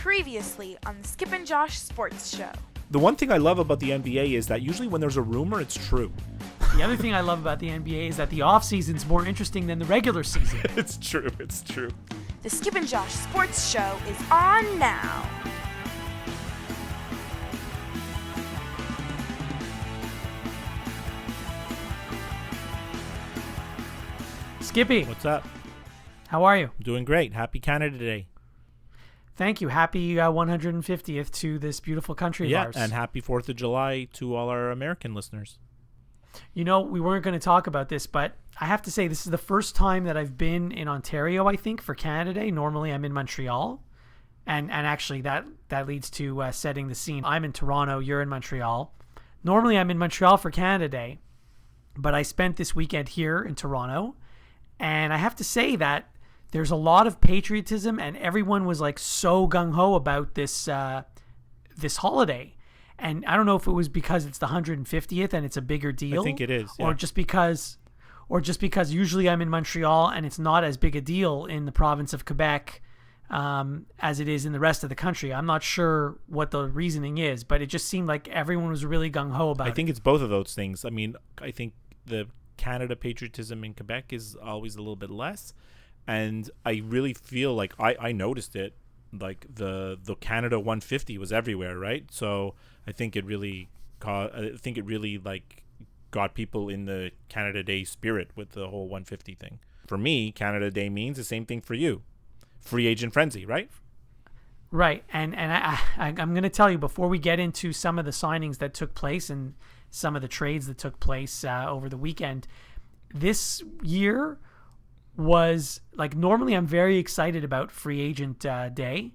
Previously on the Skip and Josh Sports Show. The one thing I love about the NBA is that usually when there's a rumor, it's true. The other thing I love about the NBA is that the off-season's more interesting than the regular season. It's true. The Skip and Josh Sports Show is on now. Skippy, What's up? how are you? Doing great. Happy Canada Day. Thank you. Happy 150th to this beautiful country of ours. And happy 4th of July to all our American listeners. You know, we weren't going to talk about this, but I have to say this is the first time that I've been in Ontario, I think, for Canada Day. Normally I'm in Montreal. And actually that leads to setting the scene. I'm in Toronto. You're in Montreal. Normally I'm in Montreal for Canada Day, but I spent this weekend here in Toronto. And I have to say that there's a lot of patriotism, and everyone was like so gung-ho about this holiday. And I don't know if it was because it's the 150th and it's a bigger deal. I think it is. Yeah. Or just because usually I'm in Montreal and it's not as big a deal in the province of Quebec as it is in the rest of the country. I'm not sure what the reasoning is, but it just seemed like everyone was really gung-ho about it. I think it's both of those things. I mean, I think the Canada patriotism in Quebec is always a little bit less. And I really feel like I noticed it, like the Canada 150 was everywhere, right? So I think it really got people in the Canada Day spirit with the whole 150 thing. For me, Canada Day means the same thing for you. Free agent frenzy, right? Right. And I'm going to tell you, before we get into some of the signings that took place and some of the trades that took place over the weekend, this year was like, normally I'm very excited about free agent day,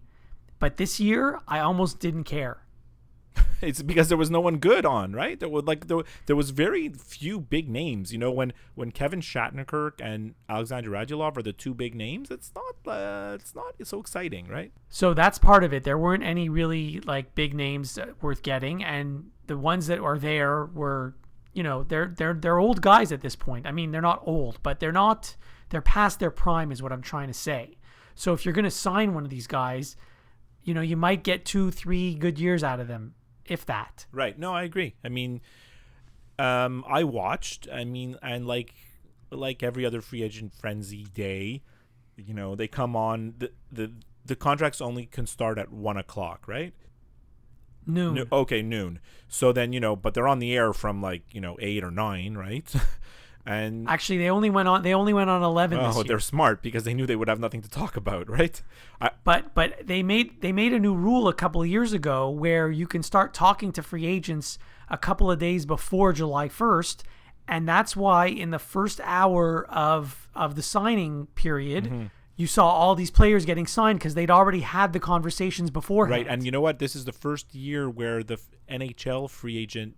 but this year I almost didn't care. It's because there was no one good on, right? There was very few big names. You know, when Kevin Shattenkirk and Alexander Radulov are the two big names, it's not so exciting, right? So that's part of it. There weren't any really like big names worth getting, and the ones that are there were, you know, they're old guys at this point. I mean, they're not old, but they're past their prime is what I'm trying to say. So if you're going to sign one of these guys, you know, you might get 2-3 good years out of them, if that. Right. No, I agree. I mean, I watched, and like every other free agent frenzy day, you know, they come on, the contracts only can start at 1:00, right? Noon. Okay, noon. So then, you know, but they're on the air from 8 or 9, right? And actually, they only went on 11 this year. They're smart because they knew they would have nothing to talk about, right? But they made a new rule a couple of years ago where you can start talking to free agents a couple of days before July 1st, and that's why in the first hour of the signing period, you saw all these players getting signed because they'd already had the conversations beforehand. Right, and you know what? This is the first year where the NHL free agent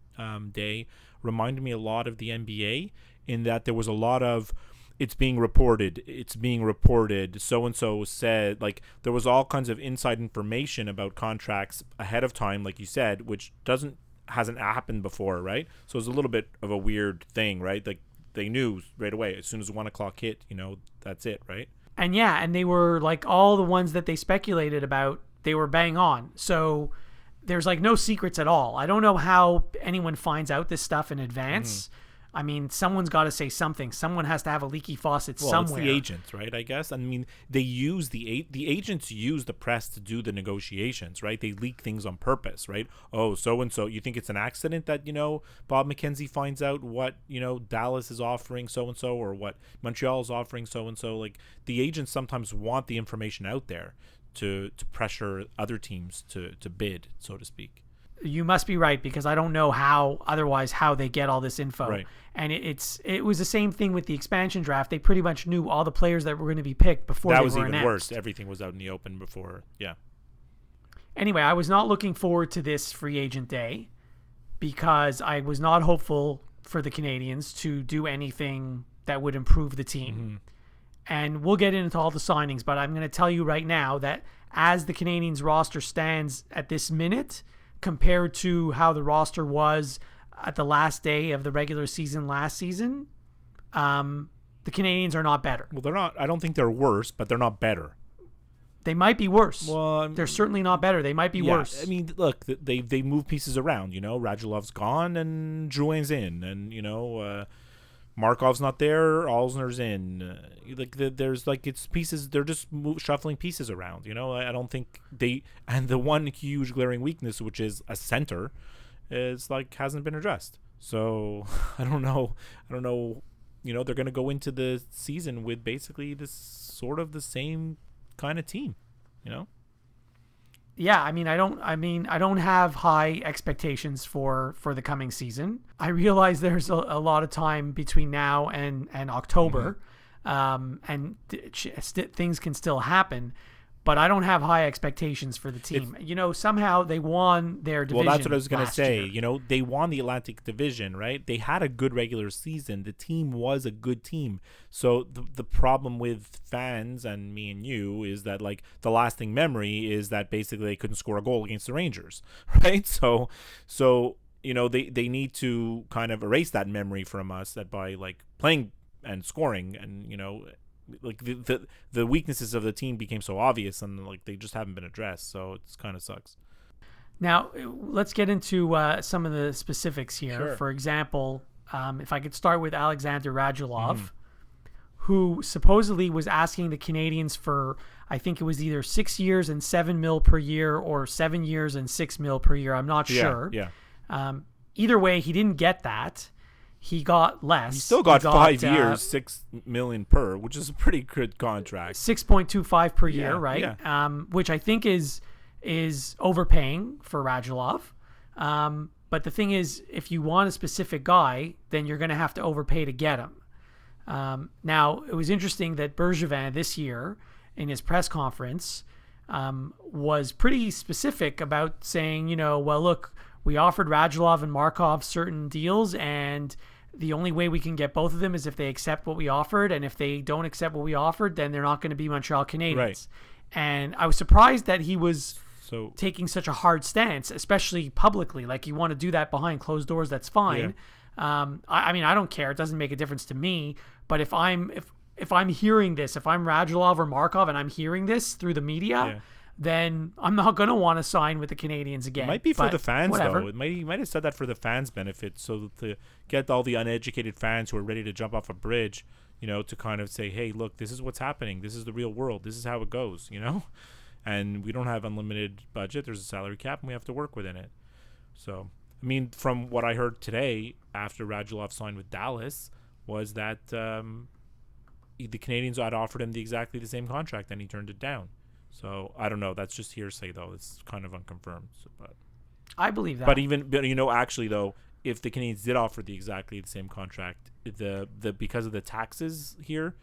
day reminded me a lot of the NBA, in that there was a lot of it's being reported, so-and-so said, like there was all kinds of inside information about contracts ahead of time, like you said, which hasn't happened before, right? So it's a little bit of a weird thing, right? Like they knew right away as soon as 1:00 hit, you know, that's it, right? And yeah, and they were like all the ones that they speculated about, they were bang on. So there's like no secrets at all. I don't know how anyone finds out this stuff in advance. I mean, someone's got to say something. Someone has to have a leaky faucet somewhere. It's the agents, right? I guess. I mean, they use the agents use the press to do the negotiations, right? They leak things on purpose, right? Oh, so and so. You think it's an accident that, you know, Bob McKenzie finds out what, you know, Dallas is offering so and so, or what Montreal is offering so and so. Like the agents sometimes want the information out there to pressure other teams to bid, so to speak. You must be right, because I don't know how they get all this info. Right. And it was the same thing with the expansion draft. They pretty much knew all the players that were going to be picked before they were announced. That was even worse. Everything was out in the open before. Yeah. Anyway, I was not looking forward to this free agent day because I was not hopeful for the Canadians to do anything that would improve the team. And we'll get into all the signings, but I'm going to tell you right now that as the Canadians roster stands at this minute, compared to how the roster was at the last day of the regular season last season, the Canadians are not better. Well, they're not. I don't think they're worse, but they're not better. They might be worse. Well, they're certainly not better. They might be worse. I mean, look, they move pieces around. Radulov's gone and Drouin's in, and Markov's not there, Alzner's in. There's it's pieces. They're just shuffling pieces around. I don't think and the one huge glaring weakness, which is a center, is hasn't been addressed. So I don't know. They're going to go into the season with basically this sort of the same kind of team. Yeah, I don't have high expectations for the coming season. I realize there's a lot of time between now and October, and things can still happen. But I don't have high expectations for the team. Somehow they won their division. Well, that's what I was going to say. Year. They won the Atlantic Division, right? They had a good regular season. The team was a good team. So the problem with fans and me and you is that the lasting memory is that basically they couldn't score a goal against the Rangers, right? So they need to kind of erase that memory from us that by playing and scoring and the weaknesses of the team became so obvious and they just haven't been addressed, so it's kind of sucks. Now let's get into some of the specifics here. Sure. For example, if I could start with Alexander Radulov, who supposedly was asking the Canadians for, I think it was either 6 years and $7 million per year or 7 years and $6 million per year. I'm not sure. Yeah. Either way, he didn't get that. He got less. He still got 5 years, $6 million per, which is a pretty good contract. 6.25 per year, right? Yeah. Which I think is overpaying for Radulov. But the thing is, if you want a specific guy, then you're going to have to overpay to get him. Now, it was interesting that Bergevin this year in his press conference was pretty specific about saying, well, look, we offered Radulov and Markov certain deals, and the only way we can get both of them is if they accept what we offered. And if they don't accept what we offered, then they're not going to be Montreal Canadiens. Right. And I was surprised that he was taking such a hard stance, especially publicly. You want to do that behind closed doors, that's fine. Yeah. I don't care. It doesn't make a difference to me. But if I'm hearing this, if I'm Radulov or Markov and I'm hearing this through the media, then I'm not going to want to sign with the Canadians again. It might be for the fans, whatever. though. He might have said that for the fans' benefit, so to get all the uneducated fans who are ready to jump off a bridge, to kind of say, hey, look, this is what's happening. This is the real world. This is how it goes, And we don't have unlimited budget. There's a salary cap, and we have to work within it. So, from what I heard today after Radulov signed with Dallas was that the Canadians had offered him exactly the same contract, and he turned it down. So I don't know. That's just hearsay, though. It's kind of unconfirmed. But I believe that. But actually, though, if the Canadians did offer exactly the same contract, the because of the taxes here,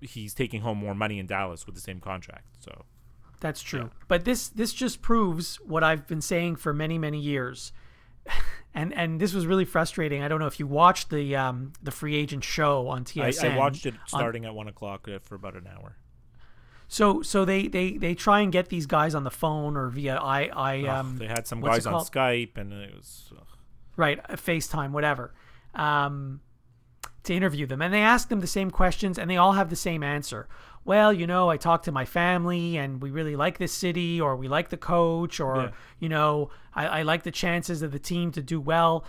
he's taking home more money in Dallas with the same contract. So that's true. Yeah. But this just proves what I've been saying for many, many years. And this was really frustrating. I don't know if you watched the free agent show on TSN. I watched it starting at 1:00 for about an hour. So they try and get these guys on the phone or via they had some guys on Skype and it was right, FaceTime, whatever, to interview them, and they ask them the same questions and they all have the same answer. Well, I talked to my family and we really like this city, or we like the coach, or I like the chances of the team to do well.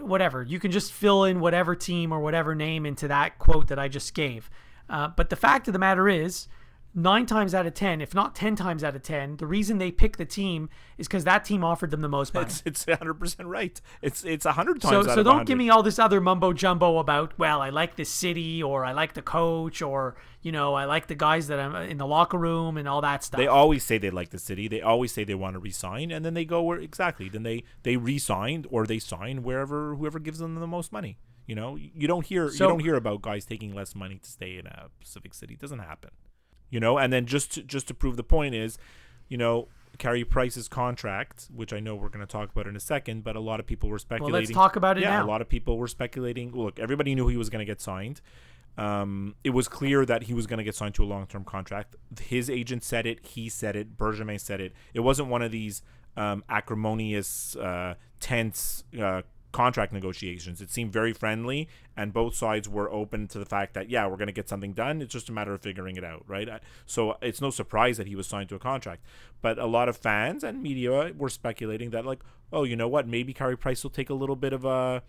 Whatever, you can just fill in whatever team or whatever name into that quote that I just gave. But the fact of the matter is, 9 times out of 10, if not 10 times out of 10, the reason they pick the team is because that team offered them the most money. It's 100% right. It's 100 times out of 100. So don't give me all this other mumbo jumbo about, well, I like this city, or I like the coach, or I like the guys that I'm in the locker room and all that stuff. They always say they like the city. They always say they want to re-sign, and then they go where exactly. Then they re-signed or they sign whoever gives them the most money. You don't hear about guys taking less money to stay in a Pacific city. It doesn't happen. And then just to prove the point is, Carey Price's contract, which I know we're going to talk about in a second, but a lot of people were speculating. Well, let's talk about it now. Yeah, a lot of people were speculating. Look, everybody knew he was going to get signed. It was clear that he was going to get signed to a long-term contract. His agent said it. He said it. Bergevin said it. It wasn't one of these acrimonious, tense contract negotiations. It seemed very friendly, and both sides were open to the fact that, yeah, we're going to get something done. It's just a matter of figuring it out, right? So it's no surprise that he was signed to a contract. But a lot of fans and media were speculating that, like, oh, you know what? Maybe Carey Price will take a little bit of a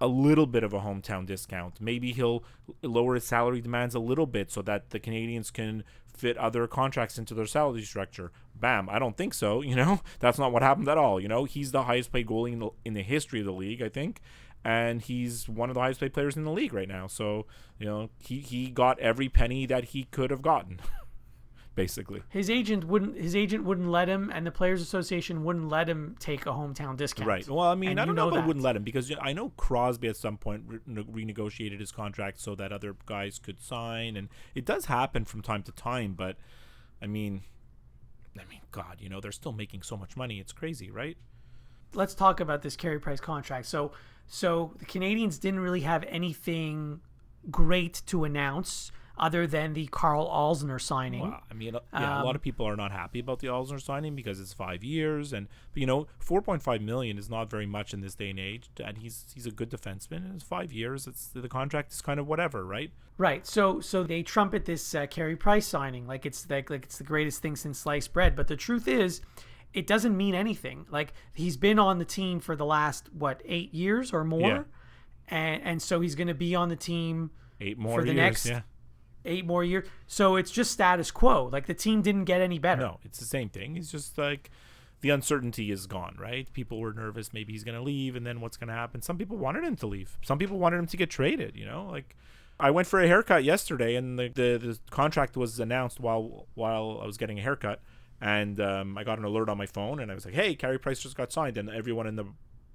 hometown discount. Maybe he'll lower his salary demands a little bit so that the Canadians can fit other contracts into their salary structure. Bam. I don't think so. That's not what happened at all. He's the highest paid goalie in the history of the league, I think. And he's one of the highest paid players in the league right now. So, he got every penny that he could have gotten. Basically, his agent wouldn't let him, and the Players Association wouldn't let him take a hometown discount. Right. Well, I mean, I don't know if I wouldn't let him, because I know Crosby at some point renegotiated his contract so that other guys could sign, and it does happen from time to time. But I mean, God, they're still making so much money. It's crazy, right? Let's talk about this Carey Price contract. So the Canadians didn't really have anything great to announce other than the Carl Alzner signing. Well, I mean, a lot of people are not happy about the Alzner signing because it's 5 years, and $4.5 million is not very much in this day and age, and he's a good defenseman, and it's 5 years. The contract is kind of whatever, right? Right. So they trumpet this Carey Price signing like it's the greatest thing since sliced bread, but the truth is, it doesn't mean anything. Like, he's been on the team for the last 8 years or more, yeah. and so he's going to be on the team 8 more for the years, next. Yeah. 8 more years. So it's just status quo. Like, the team didn't get any better. No, it's the same thing. It's just like the uncertainty is gone, right? People were nervous. Maybe he's going to leave, and then what's going to happen? Some people wanted him to leave. Some people wanted him to get traded, Like, I went for a haircut yesterday, and the contract was announced while I was getting a haircut, and I got an alert on my phone, and I was like, hey, Carey Price just got signed, and everyone in the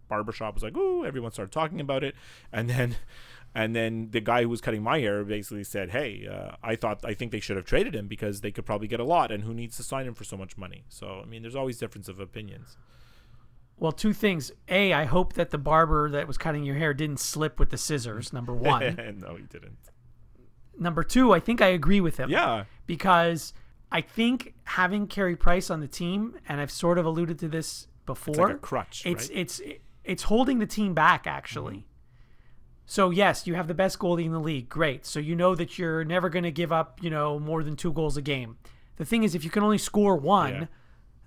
barbershop was like, ooh, everyone started talking about it, and then the guy who was cutting my hair basically said, hey, I think they should have traded him because they could probably get a lot, and who needs to sign him for so much money? So, I mean, there's always difference of opinions. Well, 2 things. A, I hope that the barber that was cutting your hair didn't slip with the scissors, number 1. No, he didn't. Number 2, I think I agree with him. Yeah. Because I think having Carey Price on the team, and I've sort of alluded to this before. It's like a crutch, right? It's holding the team back, actually. Mm-hmm. So, yes, you have the best goalie in the league. Great. So you know that you're never going to give up, more than 2 goals a game. The thing is, if you can only score 1,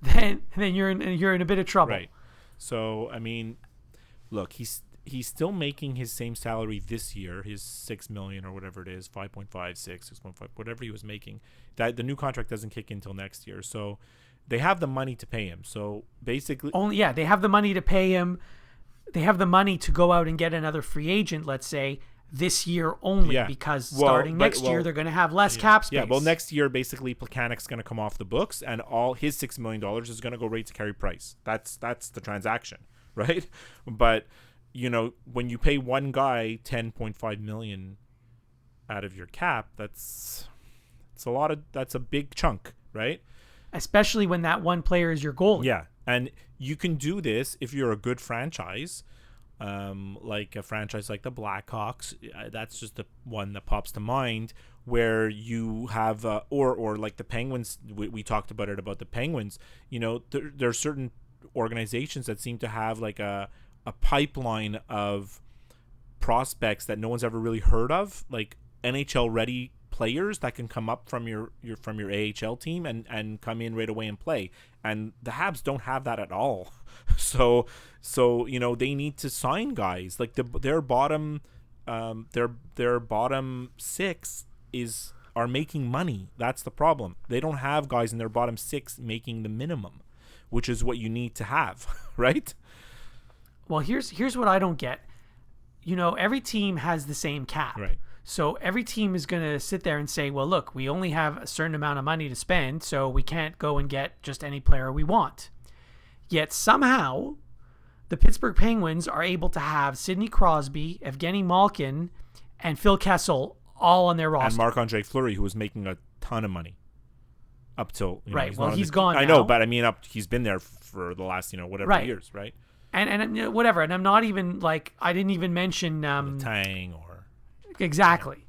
then you're in a bit of trouble. Right. So, I mean, look, he's still making his same salary this year, his $6 million or whatever it is, 5.5, 6.5, whatever he was making. That the new contract doesn't kick in until next year. So they have the money to pay him. So basically, they have the money to pay him. They have the money to go out and get another free agent, let's say, this year only, because starting next year they're going to have less cap space. Yeah, well, next year, basically, Plekanec's going to come off the books, and all his $6 million is going to go right to Carey Price. That's the transaction, right? But, when you pay one guy $10.5 million out of your cap, that's a big chunk, right? Especially when that one player is your goalie. Yeah, and you can do this if you're a good franchise, like a franchise like the Blackhawks. That's just the one that pops to mind, where you have, or like the Penguins. We talked about the Penguins. There are certain organizations that seem to have like a pipeline of prospects that no one's ever really heard of, like NHL ready players that can come up from your AHL team and come in right away and play. And the Habs don't have that at all. So they need to sign guys. Like their bottom 6 are making money. That's the problem. They don't have guys in their bottom 6 making the minimum, which is what you need to have, right? Well, here's what I don't get. Every team has the same cap. Right. So every team is going to sit there and say, well, look, we only have a certain amount of money to spend, so we can't go and get just any player we want. Yet somehow the Pittsburgh Penguins are able to have Sidney Crosby, Evgeny Malkin, and Phil Kessel all on their roster. And Marc-Andre Fleury, who was making a ton of money up till... right, he's gone now. I know, but I mean, he's been there for the last, years, right? And whatever, and I'm not even, I didn't even mention... Tang or... Exactly.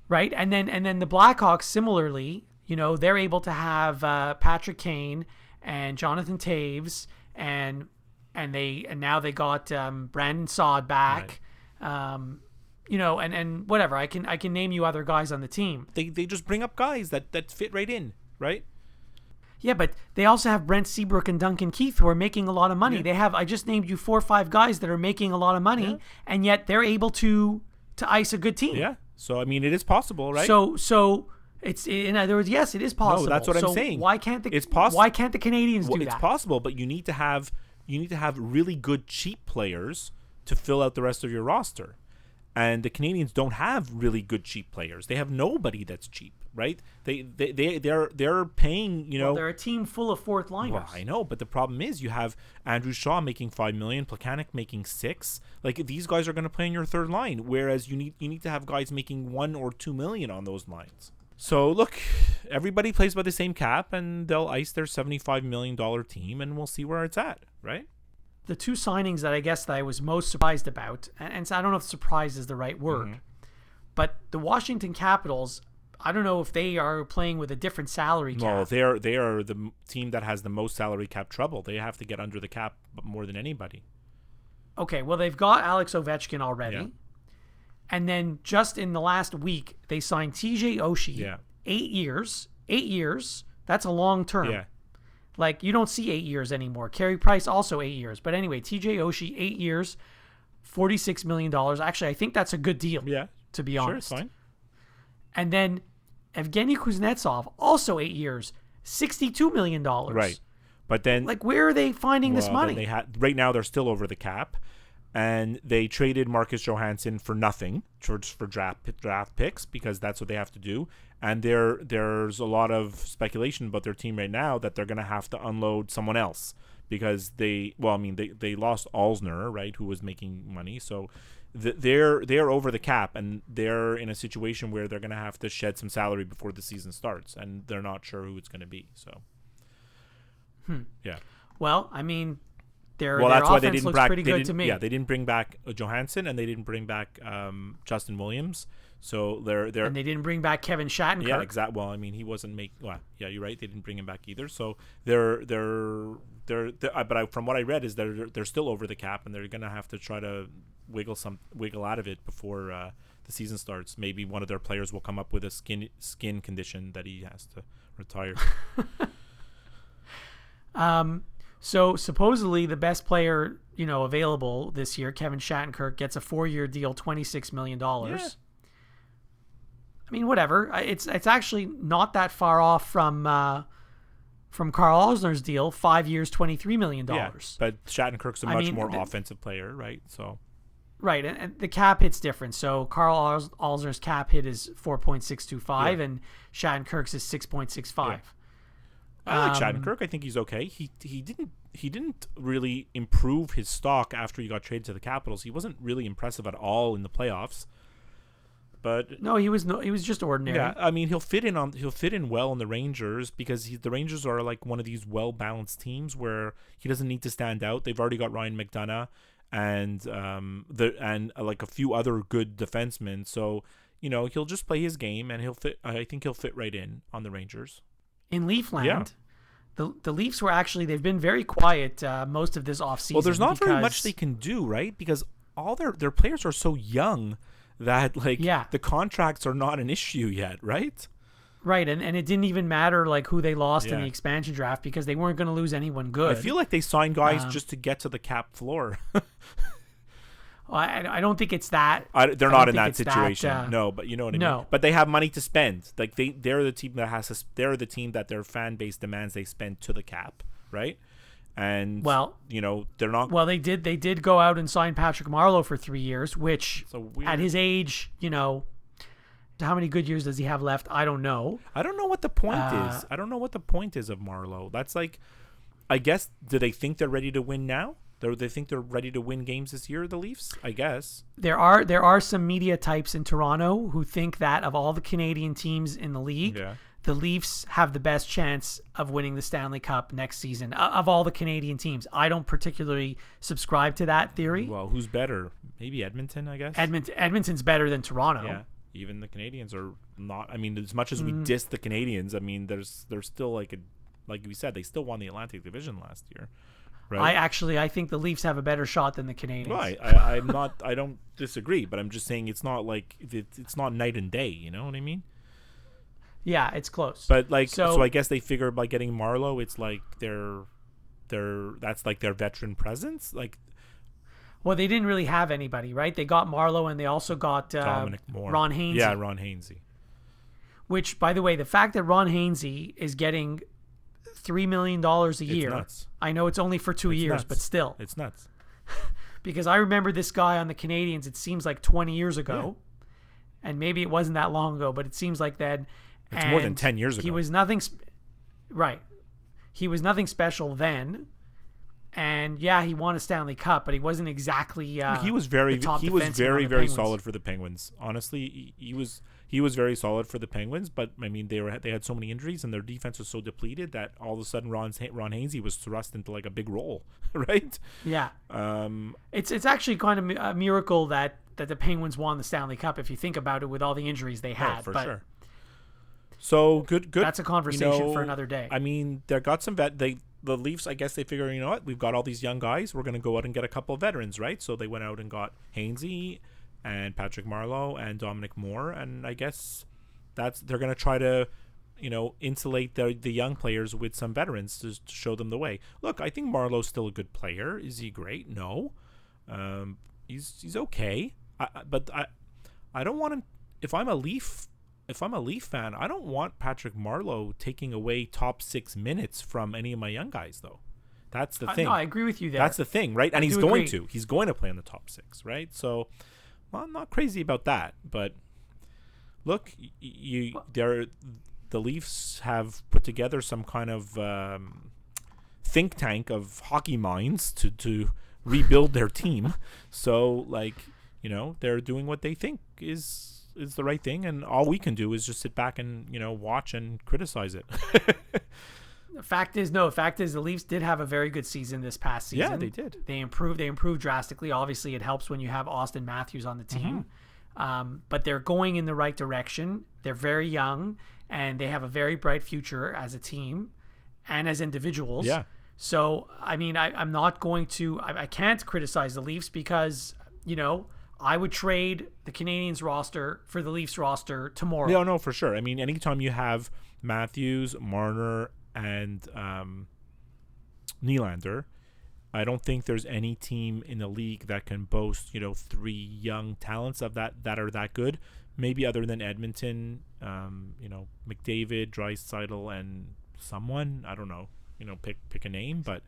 Right. And then the Blackhawks, similarly, they're able to have Patrick Kane and Jonathan Taves and and now they got Brandon Saad back. Right. And whatever. I can name you other guys on the team. They just bring up guys that fit right in, right? Yeah, but they also have Brent Seabrook and Duncan Keith who are making a lot of money. Yeah. I just named you 4 or 5 guys that are making a lot of money, and yet they're able to ice a good team. Yeah. So I mean, it is possible, right? So it's, in other words, yes, it is possible. No, that's what I'm saying. Why can't It's possible. Why can't the Canadians do that? It's possible, but you need to have really good cheap players to fill out the rest of your roster. And the Canadians don't have really good cheap players. They have nobody that's cheap, right? They're paying, Well, they're a team full of fourth liners. Well, I know, but the problem is you have Andrew Shaw making $5 million, Plekanec making $6 million. Like, these guys are going to play in your third line, whereas you need to have guys making $1 or $2 million on those lines. So look, everybody plays by the same cap, and they'll ice their $75 million team, and we'll see where it's at, right? The 2 signings that I was most surprised about, and so I don't know if surprised is the right word, but the Washington Capitals, I don't know if they are playing with a different salary cap. Well, they are the team that has the most salary cap trouble. They have to get under the cap more than anybody. Okay, well, they've got Alex Ovechkin already. Yeah. And then just in the last week, they signed TJ Oshie. Yeah. 8 years. 8 years. That's a long term. Yeah. Like, you don't see 8 years anymore. Carey Price, also 8 years. But anyway, TJ Oshie, 8 years, $46 million. Actually, I think that's a good deal, to be honest. Sure, it's fine. And then Evgeny Kuznetsov, also 8 years, $62 million. Right. But then... Like, where are they finding this money? Right now, they're still over the cap. And they traded Marcus Johansson for nothing, for draft picks, because that's what they have to do. And there's a lot of speculation about their team right now that they're going to have to unload someone else because they lost Alzner, right, who was making money. So they're over the cap, and they're in a situation where they're going to have to shed some salary before the season starts, and they're not sure who it's going to be. So, yeah. Well, I mean... Their that's why offense looks pretty good to me. Yeah, they didn't bring back Johansson, and they didn't bring back Justin Williams. So they're and they didn't bring back Kevin Shattenkirk. Yeah, exactly. Well, I mean, he wasn't making. Well, yeah, you're right. They didn't bring him back either. So they're from what I read is they're still over the cap, and they're gonna have to try to wiggle out of it before the season starts. Maybe one of their players will come up with a skin condition that he has to retire. So supposedly the best player, available this year, Kevin Shattenkirk, gets a 4-year deal, $26 million. Yeah. I mean, whatever. It's actually not that far off from Carl Osner's deal, 5 years, $23 million. Yeah, but Shattenkirk's a much more offensive player, right? So. Right, and the cap hit's different. So Carl Osner's cap hit is 4.625, and Shattenkirk's is 6.65. Yeah. I like Shattenkirk. I think he's okay. He didn't really improve his stock after he got traded to the Capitals. He wasn't really impressive at all in the playoffs. But no, he was just ordinary. Yeah, I mean he'll fit in well in the Rangers because the Rangers are like one of these well balanced teams where he doesn't need to stand out. They've already got Ryan McDonough and like a few other good defensemen. So he'll just play his game and he'll fit. I think he'll fit right in on the Rangers. In Leafland, the Leafs they've been very quiet most of this offseason. Well, there's not very much they can do, right? Because all their players are so young that the contracts are not an issue yet, right? Right, and it didn't even matter who they lost in the expansion draft because they weren't going to lose anyone good. I feel like they signed guys just to get to the cap floor. I don't think it's that. They're not in that situation. No, but you know what I mean. But they have money to spend. Like they're the team that they're the team that their fan base demands they spend to the cap, right? And they're not. Well, they did go out and sign Patrick Marleau for 3 years, which at his age, how many good years does he have left? I don't know. I don't know what the point is. I don't know what the point is of Marleau. That's I guess, do they think they're ready to win now? They think they're ready to win games this year, the Leafs? I guess. There are some media types in Toronto who think that of all the Canadian teams in the league, the Leafs have the best chance of winning the Stanley Cup next season of all the Canadian teams. I don't particularly subscribe to that theory. Well, who's better? Maybe Edmonton, I guess. Edmonton's better than Toronto. Yeah. Even the Canadians are not. I mean, as much as we diss the Canadians, I mean, there's still like we said, they still won the Atlantic Division last year. Right. I think the Leafs have a better shot than the Canadiens. Right. I don't disagree, but I'm just saying it's not like it's not night and day. You know what I mean? Yeah, it's close. But like, so I guess they figure by getting Marleau, it's like that's like their veteran presence. Like, well, they didn't really have anybody, right? They got Marleau and they also got Dominic Moore. Ron Hainsey. Yeah, Ron Hainsey. Which, by the way, the fact that Ron Hainsey is getting $3 million a year. Nuts. I know it's only for 2 years, nuts. but still. It's nuts. Because I remember this guy on the Canadiens, it seems like 20 years ago. Yeah. And maybe it wasn't that long ago, but it seems like then. It's more than 10 years ago. He was nothing. Right. He was nothing special then. And yeah, he won a Stanley Cup, but he wasn't exactly. He was very very solid for the Penguins. Honestly, he was very solid for the Penguins. But I mean, they had so many injuries and their defense was so depleted that all of a sudden Ron Hainsey was thrust into like a big role, right? Yeah. It's actually kind of a miracle that the Penguins won the Stanley Cup if you think about it with all the injuries they had. Oh, for sure. So good. That's a conversation for another day. I mean, they got some the Leafs, I guess they figure, you know what, we've got all these young guys. We're going to go out and get a couple of veterans, right? So they went out and got Hainsey and Patrick Marleau and Dominic Moore. And I guess they're going to try to, insulate the young players with some veterans to show them the way. Look, I think Marlowe's still a good player. Is he great? No. He's okay. But I don't want him. If I'm a Leaf fan, I don't want Patrick Marleau taking away top 6 minutes from any of my young guys, though. That's the thing. No, I agree with you there. That's the thing, right? And he's going to play in the top 6, right? So, well, I'm not crazy about that. But look, the Leafs have put together some kind of think tank of hockey minds to rebuild their team. So, they're doing what they think is the right thing, and all we can do is just sit back and watch and criticize it. The fact is the Leafs did have a very good season this past season. Yeah, they did. They improved drastically. Obviously, it helps when you have Austin Matthews on the team. But they're going in the right direction. They're very young, and they have a very bright future as a team and as individuals. Yeah. So, I mean, I'm not going to. I can't criticize the Leafs because I would trade the Canadiens roster for the Leafs roster tomorrow. Yeah, no, for sure. I mean, anytime you have Matthews, Marner, and Nylander, I don't think there's any team in the league that can boast, 3 young talents of that are that good. Maybe other than Edmonton, McDavid, Draisaitl, and someone. I don't know. Pick a name. But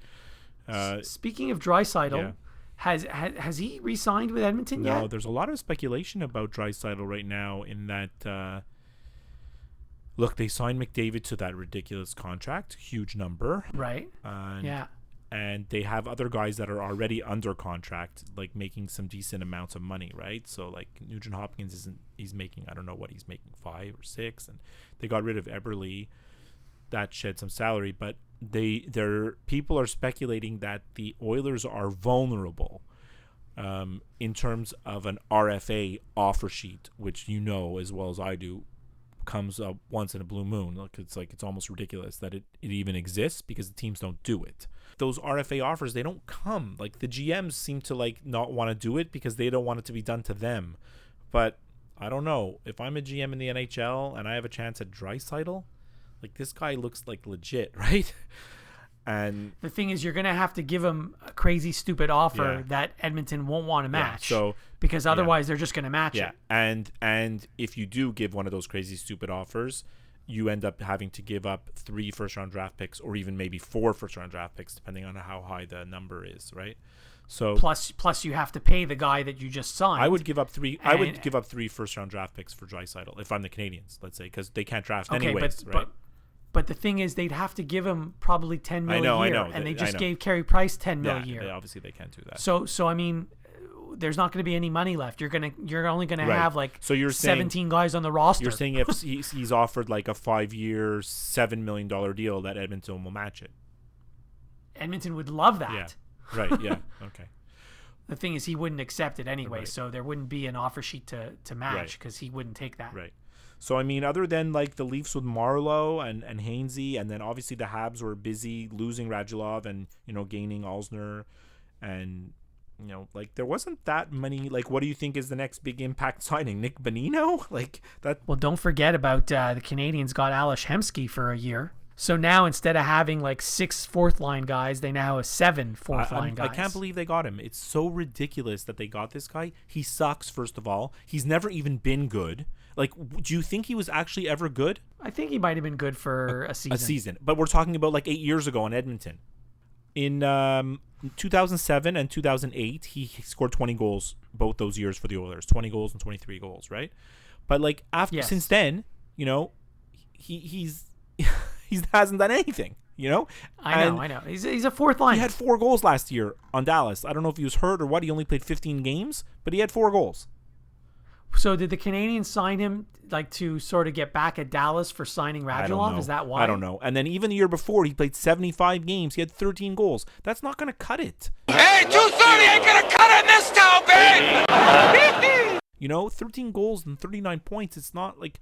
speaking of Draisaitl. Yeah. Has he re-signed with Edmonton yet? No, there's a lot of speculation about Draisaitl right now in that, look, they signed McDavid to that ridiculous contract, huge number. Right. Yeah. And they have other guys that are already under contract, like making some decent amounts of money, right? So like Nugent Hopkins he's making, I don't know what he's making, 5 or 6, and they got rid of Eberle. That shed some salary, but people are speculating that the Oilers are vulnerable in terms of an RFA offer sheet, which as well as I do comes up once in a blue moon. Look, it's almost ridiculous that it even exists because the teams don't do it. Those RFA offers, they don't come. Like the GMs seem to not want to do it because they don't want it to be done to them. But I don't know. If I'm a GM in the NHL and I have a chance at Draisaitl, this guy looks like legit, right? And the thing is, you're going to have to give him a crazy, stupid offer that Edmonton won't want to match. So because otherwise they're just going to match it. And if you do give one of those crazy, stupid offers, you end up having to give up 3 first-round draft picks or even maybe 4 first-round draft picks, depending on how high the number is, right? So plus you have to pay the guy that you just signed. I would give up 3. I would give up 3 first-round draft picks for Draisaitl if I'm the Canadiens, let's say, because they can't draft anyways, right? But the thing is, they'd have to give him probably $10 million a year, and they just gave Carey Price $10 million a year. Obviously they can't do that. So I mean, there's not going to be any money left. You're only going to have 17 guys on the roster. You're saying if he's offered a 5-year, $7 million deal, that Edmonton will match it. Edmonton would love that. Yeah. Right. Yeah. Okay. The thing is, he wouldn't accept it anyway, so there wouldn't be an offer sheet to match because he wouldn't take that. Right. So, I mean, other than like the Leafs with Marlowe and Hainsey, and then obviously the Habs were busy losing Radulov and, gaining Alsner. And, like there wasn't that many. Like, what do you think is the next big impact signing? Nick Bonino? Like that. Well, don't forget about the Canadians got Ales Hemsky for a year. So now instead of having like 6 fourth-line guys, they now have 7 fourth-line guys. I can't believe they got him. It's so ridiculous that they got this guy. He sucks, first of all. He's never even been good. Like, do you think he was actually ever good? I think he might have been good for a season. A season. But we're talking about like 8 years ago in Edmonton. In 2007 and 2008, he scored 20 goals both those years for the Oilers. 20 goals and 23 goals, right? But like since then, he's he hasn't done anything, I know. He's a fourth line. He had 4 goals last year on Dallas. I don't know if he was hurt or what. He only played 15 games, but he had 4 goals. So did the Canadians sign him like to sort of get back at Dallas for signing Radulov? Is that why? I don't know. And then even the year before, he played 75 games. He had 13 goals. That's not going to cut it. Hey, 230 ain't going to cut it in this town, babe! 13 goals and 39 points. It's not like...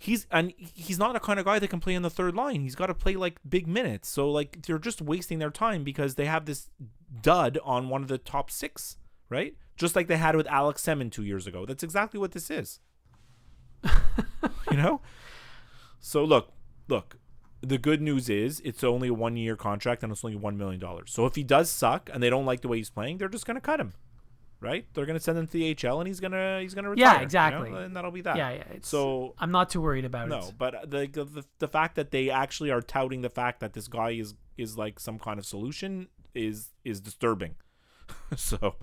He's not the kind of guy that can play on the third line. He's got to play like big minutes. So like they're just wasting their time because they have this dud on one of the top 6, right? Just like they had with Alex Semin 2 years ago. That's exactly what this is. So look. The good news is it's only a 1-year contract and it's only $1 million. So if he does suck and they don't like the way he's playing, they're just going to cut him. Right? They're going to send him to the AHL and he's going to retire. Yeah, exactly. And that'll be that. Yeah. So I'm not too worried about it. No, but the fact that they actually are touting the fact that this guy is like some kind of solution is disturbing. So,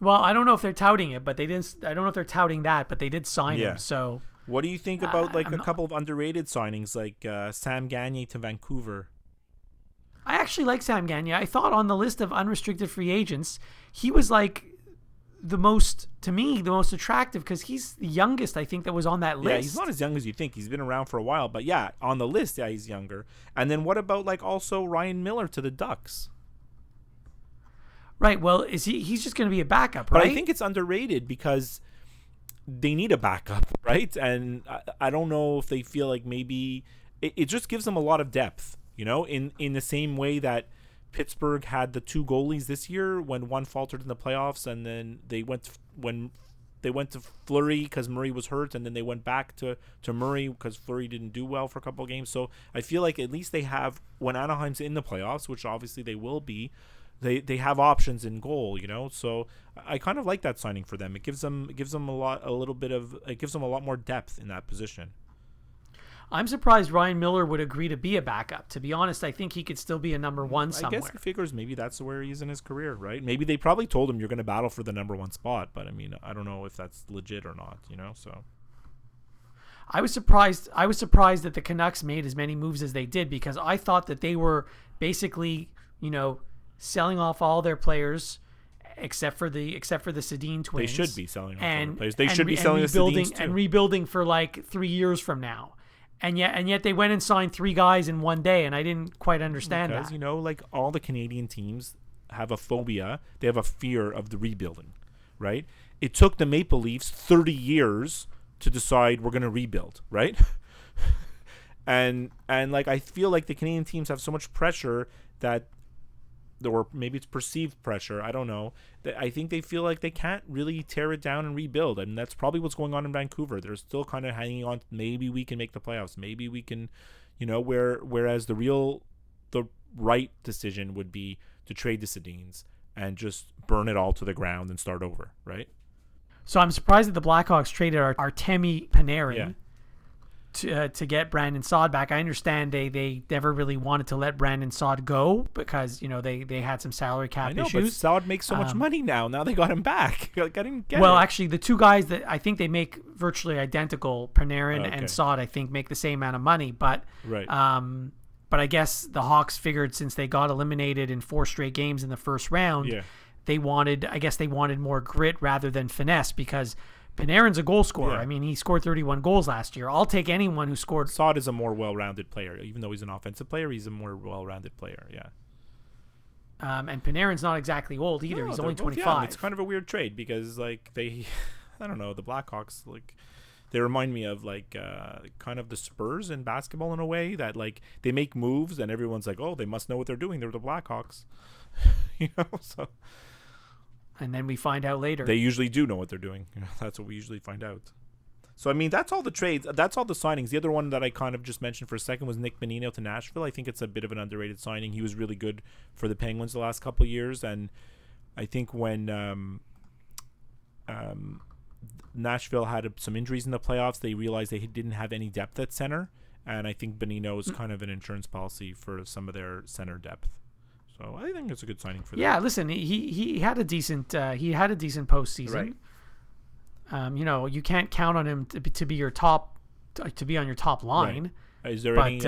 well, I don't know if they're touting it, but they didn't. I don't know if they're touting that, but they did sign him. So, what do you think about couple of underrated signings like Sam Gagner to Vancouver? I actually like Sam Gagner. I thought on the list of unrestricted free agents, he was like the most attractive because he's the youngest I think that was on that list. Yeah, he's not as young as you think. He's been around for a while, but yeah, on the list, yeah, he's younger. And then what about like also Ryan Miller to the Ducks? Right. Well, he's just going to be a backup, right? But I think it's underrated because they need a backup, right? And I don't know if they feel like maybe it just gives them a lot of depth, in the same way that Pittsburgh had the 2 goalies this year when one faltered in the playoffs, and then they went to Fleury because Murray was hurt, and then they went back to Murray because Fleury didn't do well for a couple of games. So I feel like at least they have, when Anaheim's in the playoffs, which obviously they will be, they have options in goal, So I kind of like that signing for them. It gives them a lot more depth in that position. I'm surprised Ryan Miller would agree to be a backup. To be honest, I think he could still be a number 1 somewhere. I guess he figures maybe that's where he is in his career, right? Maybe they probably told him you're going to battle for the number 1 spot, but I mean, I don't know if that's legit or not, So I was surprised that the Canucks made as many moves as they did because I thought that they were basically, selling off all their players except for the Sedin twins. They should be selling off all their players. They should be selling the Sedins too. And rebuilding for like 3 years from now. And yet they went and signed 3 guys in one day, and I didn't quite understand that. Because, like all the Canadian teams have a phobia. They have a fear of the rebuilding, right? It took the Maple Leafs 30 years to decide we're going to rebuild, right? and like I feel like the Canadian teams have so much pressure that, or maybe it's perceived pressure, I don't know, that I think they feel like they can't really tear it down and rebuild. And that's probably what's going on in Vancouver. They're still kind of hanging on. Maybe we can make the playoffs. Maybe we can, whereas the right decision would be to trade the Sedins and just burn it all to the ground and start over, right? So I'm surprised that the Blackhawks traded Artemi Panarin to get Brandon Saad back. I understand they never really wanted to let Brandon Saad go because they had some salary cap issues. But Saad makes so much money now. Now they got him back. Like, I didn't get it. Actually, the 2 guys that I think they make virtually identical, Panarin and Saad, I think make the same amount of money. But right. But I guess the Hawks figured since they got eliminated in 4 straight games in the first round, they wanted more grit rather than finesse because Panarin's a goal scorer. Yeah. I mean, he scored 31 goals last year. I'll take anyone who scored. Saad is a more well-rounded player. Even though he's an offensive player, he's a more well-rounded player, yeah. And Panarin's not exactly old either. He's only 25. It's kind of a weird trade because, like, I don't know, the Blackhawks, like, They remind me of like kind of the Spurs in basketball in a way that like they make moves and everyone's like, oh, they must know what they're doing. They're the Blackhawks, So And then we find out later. they usually do know what they're doing. That's what we usually find out. So I mean, that's all the trades. That's all the signings. The other one that I kind of just mentioned for a second was Nick Bonino to Nashville. I think it's a bit of an underrated signing. He was really good for the Penguins the last couple of years, and I think when Nashville had some injuries in the playoffs, they realized they didn't have any depth at center, and I think Bonino is kind of an insurance policy for some of their center depth. So I think it's a good signing for them. Yeah, listen, he had a decent postseason. Right. You can't count on him to be your top to be on your top line. Right. Is there any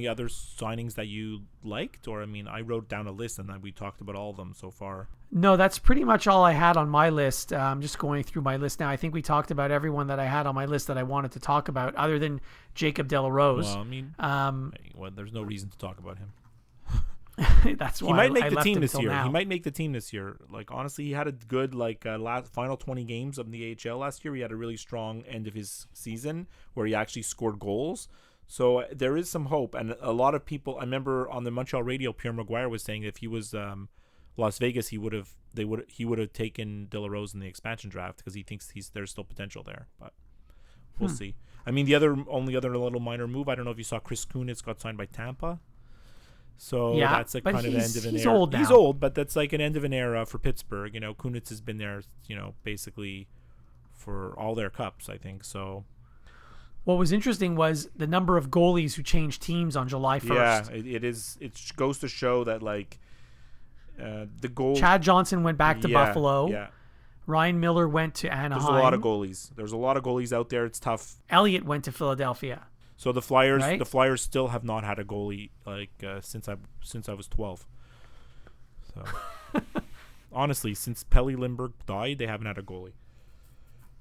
other signings that you liked? Or I mean, I wrote down a list and we talked about all of them so far. No, that's pretty much all I had on my list. I'm just going through my list now. I think we talked about everyone that I had on my list that I wanted to talk about, other than Jacob De La Rose. Well, I mean, there's no reason to talk about him. That's why he might make I the left team him this till year. now. He might make the team this year. Like honestly, he had a good final 20 games of the AHL last year. He had a really strong end of his season where he actually scored goals. So there is some hope, and a lot of people. I remember on the Montreal radio, Pierre Maguire was saying if he was Las Vegas, he would have taken De La Rose in the expansion draft because he thinks there's still potential there. But we'll see. I mean, the only other little minor move. I don't know if you saw Chris Kunitz got signed by Tampa. So that's a kind of end of an era. He's old now. He's old, but that's like an end of an era for Pittsburgh. Kunitz has been there, basically for all their cups, I think. So what was interesting was the number of goalies who changed teams on July 1st. Yeah, it is. It goes to show that like the goal. Chad Johnson went back to Buffalo. Yeah. Ryan Miller went to Anaheim. There's a lot of goalies. There's a lot of goalies out there. It's tough. Elliott went to Philadelphia. So the Flyers, right? The Flyers still have not had a goalie since I was 12. So honestly, since Pelle Lindbergh died, they haven't had a goalie.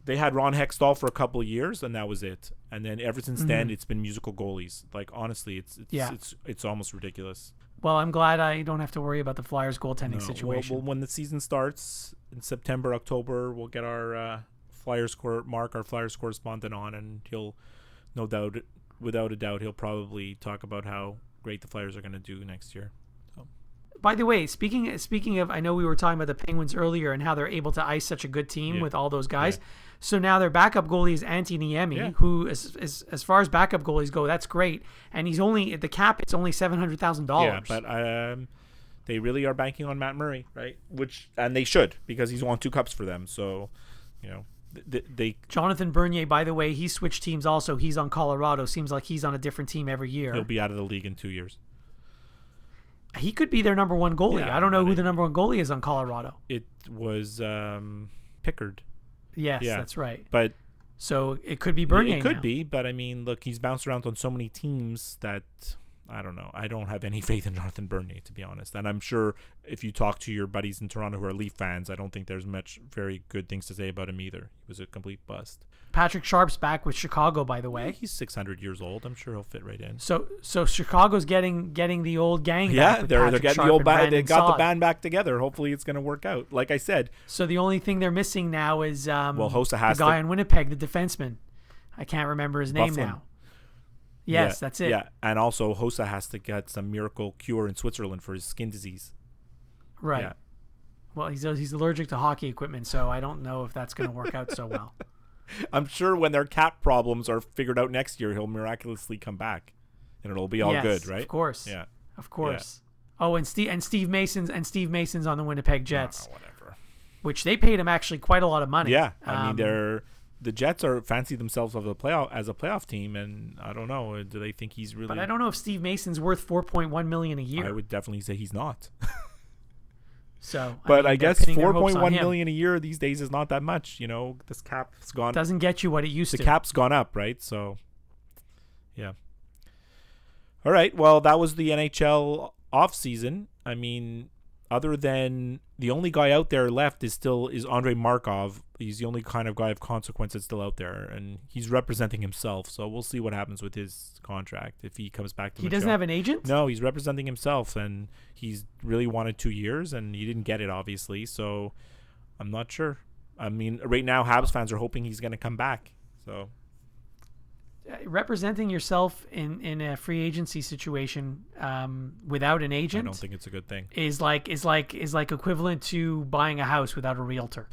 They had Ron Hextall for a couple of years, and that was it. And then ever since then, it's been musical goalies. Like honestly, it's almost ridiculous. Well, I'm glad I don't have to worry about the Flyers goaltending situation. Well, when the season starts in September, October, we'll get our Flyers correspondent on, and he'll no doubt. Without a doubt, he'll probably talk about how great the Flyers are going to do next year. So. By the way, speaking of, I know we were talking about the Penguins earlier and how they're able to ice such a good team with all those guys. Yeah. So now their backup goalie is Antti Niemi, who, as far as backup goalies go, that's great. And he's only at the cap; it's only $700,000. Yeah, but they really are banking on Matt Murray, right? And they should, because he's won 2 cups for them. So, Jonathan Bernier, by the way, he switched teams also. He's on Colorado. Seems like he's on a different team every year. He'll be out of the league in 2 years. He could be their number one goalie. Yeah, I don't know who the number one goalie is on Colorado. It was Pickard. Yes, that's right. But so it could be Bernier. It could be, but I mean, look, he's bounced around on so many teams that I don't know. I don't have any faith in Jonathan Bernier, to be honest. And I'm sure if you talk to your buddies in Toronto who are Leaf fans, I don't think there's much very good things to say about him either. He was a complete bust. Patrick Sharp's back with Chicago, by the way. Yeah, he's 600 years old. I'm sure he'll fit right in. So Chicago's getting the old gang back. Yeah, with they're Patrick getting Sharp the old and band. They Brandon got the Saad. band back together. Hopefully, it's going to work out. Like I said. So the only thing they're missing now is Hossa has the guy in Winnipeg, the defenseman. I can't remember his name now. Yes, that's it. Yeah, and also Hossa has to get some miracle cure in Switzerland for his skin disease. Right. Yeah. Well, he's allergic to hockey equipment, so I don't know if that's going to work out so well. I'm sure when their cap problems are figured out next year, he'll miraculously come back, and it'll be all good, right? Of course. Yeah. Of course. Yeah. Oh, and Steve Mason's on the Winnipeg Jets. Whatever. Which they paid him actually quite a lot of money. Yeah. I mean, the Jets fancy themselves as a playoff team, and I don't know. Do they think he's really? But I don't know if Steve Mason's worth $4.1 million a year. I would definitely say he's not. So, but I guess $4.1 million a year these days is not that much. This cap's gone. Doesn't get you what it used to. The cap's gone up, right? So, yeah. All right. Well, that was the NHL off season. I mean, other than the only guy out there left is Andrei Markov. He's the only kind of guy of consequence that's still out there, and he's representing himself. So we'll see what happens with his contract if he comes back to. He doesn't have an agent? No, he's representing himself, and he's really wanted 2 years, and he didn't get it, obviously. So I'm not sure. I mean, right now, Habs fans are hoping he's going to come back. So representing yourself in a free agency situation without an agent. I don't think it's a good thing. Is like equivalent to buying a house without a realtor.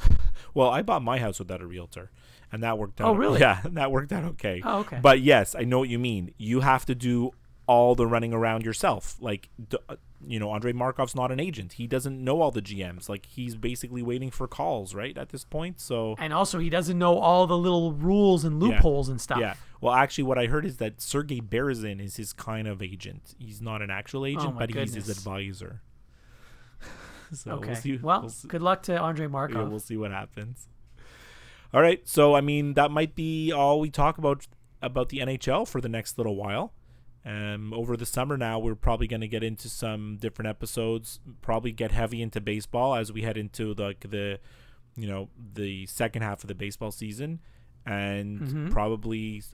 Well, I bought my house without a realtor, and that worked out. Oh, really? Yeah, that worked out okay. Oh, okay. But yes, I know what you mean. You have to do all the running around yourself. Like, Andrei Markov's not an agent. He doesn't know all the GMs. Like, he's basically waiting for calls, right, at this point. So, and also he doesn't know all the little rules and loopholes and stuff. Yeah. Well, actually, what I heard is that Sergei Berezin is his kind of agent. He's not an actual agent, but he's his advisor. So okay. We'll see. Good luck to Andrei Markov. Yeah, we'll see what happens. All right. So, I mean, that might be all we talk about the NHL for the next little while. Over the summer now, we're probably going to get into some different episodes, probably get heavy into baseball as we head into the second half of the baseball season, and probably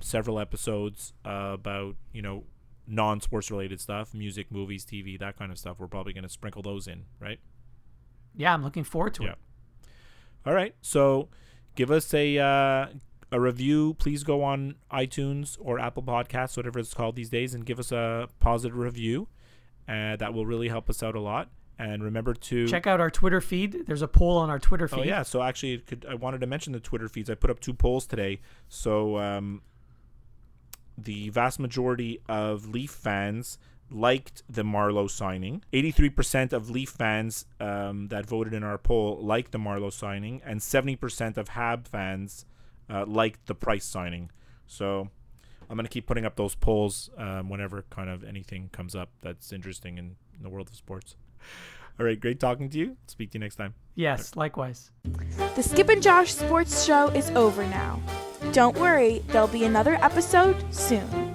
several episodes about, non-sports related stuff, music, movies, TV, that kind of stuff. We're probably going to sprinkle those in, right? Yeah, I'm looking forward to it. All right. So give us a review. Please go on iTunes or Apple Podcasts, whatever it's called these days, and give us a positive review. That will really help us out a lot. And remember to check out our Twitter feed. There's a poll on our Twitter feed. Oh yeah, so actually I wanted to mention the Twitter feeds. I put up 2 polls today. So the vast majority of Leaf fans liked the Marleau signing. 83% of Leaf fans that voted in our poll liked the Marleau signing, and 70% of Hab fans liked the Price signing. So I'm going to keep putting up those polls whenever kind of anything comes up that's interesting in the world of sports. All right, great talking to you. Speak to you next time. Yes, likewise. The Skip and Josh Sports Show is over now. Don't worry, there'll be another episode soon.